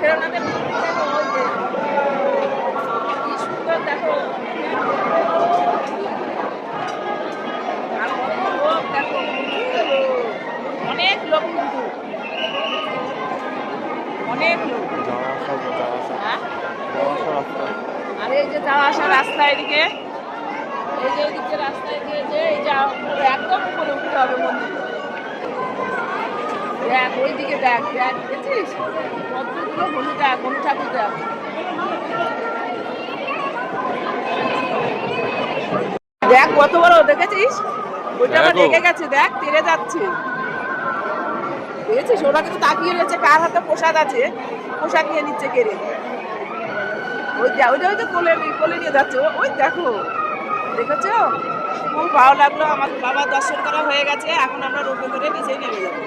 খেলনাতে কি সুন্দর দেখো। আর কত লোক দেখো, অনেক লোক কিন্তু, অনেক লোক। হ্যাঁ, আর এই যে যাওয়া আসা রাস্তা, এদিকে এই যে এদিকে রাস্তা, এই যে একদম উপরে উঠতে হবে মন্দির। দেখ ওইদিকে, দেখ দেখ, দেখেছিস কতগুলো হলুদ, দেখ হলুদ ঠাকুর দেখ। দেখ কত বড়, দেখেছিস ওইটা আবার লেগে গেছে, দেখ তেড়ে যাচ্ছে। দেখেছিস ওরা কিন্তু তাকিয়ে রয়েছে কার হাতে প্রসাদ আছে, প্রসাদ নিয়ে নিচ্ছে কেড়ে। ওইটা কোলে নিয়ে যাচ্ছে, ওই দেখো, দেখেছো? খুব ভালো লাগলো, আমার বাবার দর্শন করা হয়ে গেছে, এখন আমরা রোপে করে নিচেই নেমে যাবো।